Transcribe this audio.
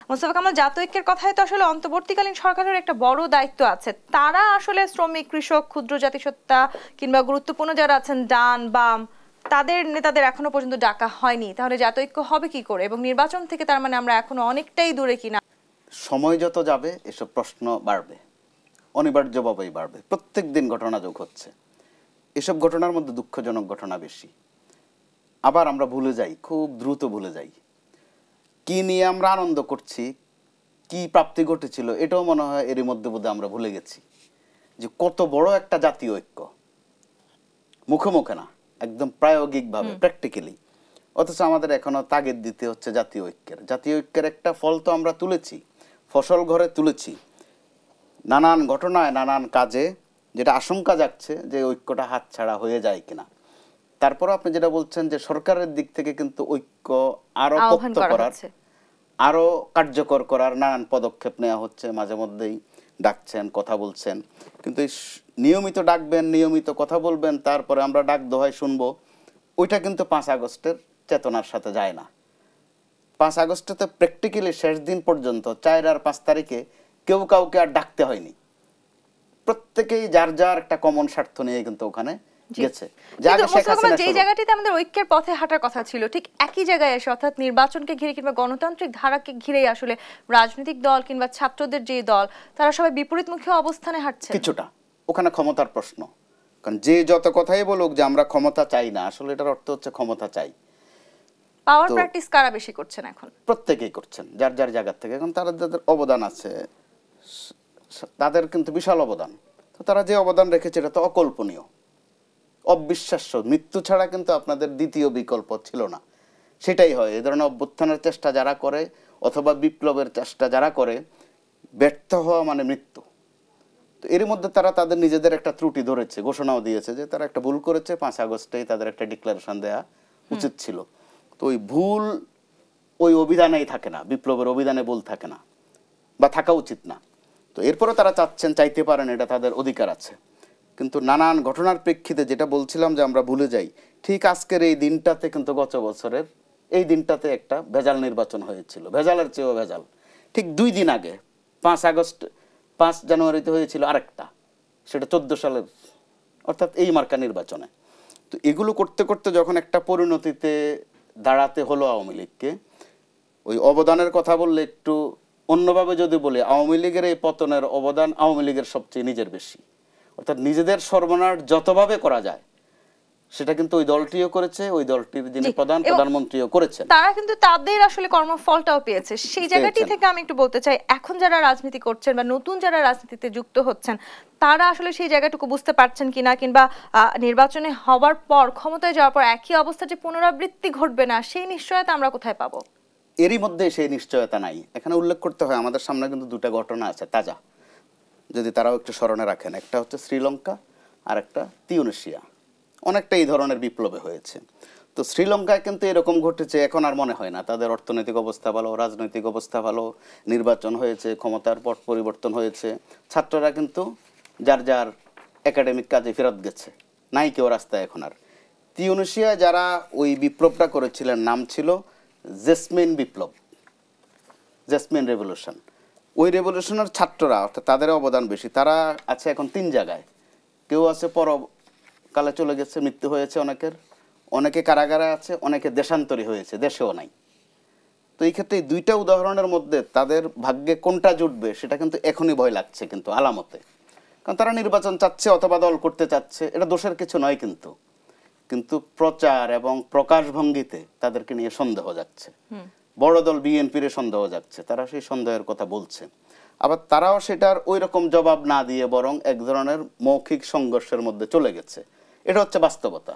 মোস্তফা কামাল, জাতীয়ৈক্যের কথায় তো আসলে অন্তর্বর্তীকালীন সরকারের একটা বড় দায়িত্ব আছে। তারা আসলে শ্রমিক, কৃষক, ক্ষুদ্র জাতিসত্তা কিংবা গুরুত্বপূর্ণ যারা আছেন ডান বাম, তাদের নেতাদের এখনো পর্যন্ত ডাকা হয়নি। তাহলে জাতীয়ৈক্য হবে কি করে? এবং নির্বাচন থেকে তার মানে আমরা এখনো অনেকটাই দূরে কিনা? সময় যত যাবে এসব প্রশ্ন বাড়বে, অনিবার্যভাবেই বাড়বে। প্রত্যেক দিন ঘটনা যোগ হচ্ছে। এসব ঘটনার মধ্যে দুঃখজনক ঘটনা বেশি। আবার আমরা ভুলে যাই, খুব দ্রুত ভুলে যাই কি নিয়ে আমরা আনন্দ করছি, কি প্রাপ্তি ঘটেছিল, এটাও মনে হয় এরই মধ্যে বোধহয় আমরা ভুলে গেছি যে কত বড় একটা জাতীয় ঐক্য, মুখে মুখে না, একদম প্রায়োগিকভাবে, প্র্যাকটিক্যালি। অথচ আমাদের এখনো তাগিদ দিতে হচ্ছে জাতীয় ঐক্যের। জাতীয় ঐক্যের একটা ফল তো আমরা তুলেছি, ফসল ঘরে তুলেছি নানান ঘটনায়, নানান কাজে, যেটা আশঙ্কা যাচ্ছে যে ঐক্যটা হাতছাড়া হয়ে যায় কিনা। তারপর আপনি যেটা বলছেন যে সরকারের দিক থেকে কিন্তু ঐক্য আরো পোক্ত করার, আরো কার্যকর করার নানান পদক্ষেপ নেওয়া হচ্ছে। মাঝে মধ্যেই ডাকছেন, কথা বলছেন, কিন্তু নিয়মিত ডাকবেন, নিয়মিত কথা বলবেন, তারপরে আমরা ডাক দোহাই শুনবো, ওইটা কিন্তু 5 আগস্টের চেতনার সাথে যায় না। 5 আগস্টে তো প্র্যাকটিক্যালি শেষ দিন পর্যন্ত 4 আর 5 তারিখে কেউ কাউকে আর ডাকতে হয়নি। প্রত্যেকেই যার যার একটা কমন স্বার্থ নিয়ে কিন্তু ওখানে গেছে। যে জায়গাটিতে আমাদের ঐক্যের পথে হাঁটার কথা ছিল, ঠিক একই জায়গায় এসে, অর্থাৎ নির্বাচনকে ঘিরে কিংবা গণতান্ত্রিক ধারাকে ঘিরেই আসলে রাজনৈতিক দল কিংবা ছাত্রদের যে দল, তারা সবাই বিপরীতমুখী অবস্থানে হাঁটছে। কিছুটা ওখানে ক্ষমতার প্রশ্ন। কারণ যে যত কথাই বলুক যে আমরা ক্ষমতা চাই না, আসলে এটার অর্থ হচ্ছে ক্ষমতা চাই। পাওয়ার প্র্যাকটিস কারা বেশি করছেন এখন? প্রত্যেকেই করছেন যার যার জায়গা থেকে। এখন তারা যাদের অবদান আছে, তাদের কিন্তু বিশাল অবদান। তো তারা যে অবদান রেখেছে এটা তো অকল্পনীয়, অবিশ্বাস্য। মৃত্যু ছাড়া কিন্তু আপনাদের দ্বিতীয় বিকল্প ছিল না। সেটাই হয়, এই ধরনের অভ্যুত্থানের চেষ্টা যারা করে অথবা বিপ্লবের চেষ্টা যারা করে, ব্যর্থ হওয়া মানে মৃত্যু। তো এর মধ্যে তারা তাদের নিজেদের একটা ত্রুটি ধরেছে, ঘোষণাও দিয়েছে যে তারা একটা ভুল করেছে। 5 আগস্টেই তাদের একটা ডিক্লারেশন দেওয়া উচিত ছিল। তো ওই ভুল ওই অভিধানেই থাকে না, বিপ্লবের অভিধানে ভুল থাকে না, বা থাকা উচিত না। তো এরপরে তারা চাইতে পারেন, এটা তাদের অধিকার আছে। কিন্তু নানান ঘটনার প্রেক্ষিতে যেটা বলছিলাম যে আমরা ভুলে যাই, ঠিক আজকের এই দিনটাতে কিন্তু গত বছরের এই দিনটাতে একটা ভেজাল নির্বাচন হয়েছিল, ভেজালের চেয়েও ভেজাল। ঠিক 2 দিন আগে 5 জানুয়ারিতে হয়েছিল আরেকটা, সেটা 14 সালের, অর্থাৎ এই মার্কা নির্বাচনে। তো এগুলো করতে করতে যখন একটা পরিণতিতে দাঁড়াতে হলো আওয়ামী লীগকে, ওই অবদানের কথা বললে একটু অন্যভাবে যদি বলি, আওয়ামী লীগের এই পতনের অবদান আওয়ামী লীগের সবচেয়ে নিজের বেশি। অর্থাৎ নিজেদের সর্বনাশ যতভাবে করা যায় সেটা কিন্তু ওই দলটিও করেছে, ওই দলটির যিনি প্রধানমন্ত্রীও করেছেন। তারা কিন্তু তাদের আসলে কর্মফলটাও পেয়েছে। সেই জায়গাটি থেকে আমি একটু বলতে চাই, এখন যারা রাজনীতি করছেন বা নতুন যারা রাজনীতিতে যুক্ত হচ্ছেন, তারা আসলে সেই জায়গাটুকু বুঝতে পারছেন কিনা, কিংবা নির্বাচনে হওয়ার পর, ক্ষমতায় যাওয়ার পর একই অবস্থা যে পুনরাবৃত্তি ঘটবে না, সেই নিশ্চয়তা আমরা কোথায় পাবো? এরই মধ্যে সেই নিশ্চয়তা নাই। এখানে উল্লেখ করতে হয়, আমাদের সামনে কিন্তু 2টা ঘটনা আছে তাজা, যদি তারাও একটু স্মরণে রাখেন। একটা হচ্ছে শ্রীলঙ্কা, আর একটা তিউনিসিয়া। অনেকটা এই ধরনের বিপ্লবে হয়েছে। তো শ্রীলঙ্কায় কিন্তু এরকম ঘটেছে, এখন আর মনে হয় না। তাদের অর্থনৈতিক অবস্থা ভালো, রাজনৈতিক অবস্থা ভালো, নির্বাচন হয়েছে, ক্ষমতার পট পরিবর্তন হয়েছে, ছাত্ররা কিন্তু যার যার একাডেমিক কাজে ফেরত গেছে, নাই কেউ রাস্তায় এখন আর। তিউনিসিয়ায় যারা ওই বিপ্লবটা করেছিলেন, নাম ছিল জেসমিন বিপ্লব, জেসমিন রেভলিউশন। ওই রেভলিউশনের ছাত্ররা, অর্থাৎ তাদের অবদান বেশি। তারা আছে এখন 3 জায়গায়। কেউ আছে পরকালে চলে গেছে, মৃত্যু হয়েছে অনেকের, অনেকে কারাগারে আছে, অনেকে দেশান্তরী হয়েছে, দেশেও নাই। তো এই ক্ষেত্রে 2টা উদাহরণের মধ্যে তাদের ভাগ্যে কোনটা জুটবে সেটা কিন্তু এখনই ভয় লাগছে, কিন্তু আলামতে। কারণ তারা নির্বাচন চাচ্ছে অথবা দল করতে চাচ্ছে, এটা দোষের কিছু নয়, কিন্তু প্রচার এবং প্রকাশভঙ্গিতে তাদেরকে নিয়ে সন্দেহ যাচ্ছে। বড় দল বিএনপির সন্দেহ যাচ্ছে, তারা সেই সন্দেহের কথা বলছে। আবার তারাও সেটার ওই রকম জবাব না দিয়ে বরং এক ধরনের মৌখিক সংঘর্ষের মধ্যে চলে গেছে। এটা হচ্ছে বাস্তবতা।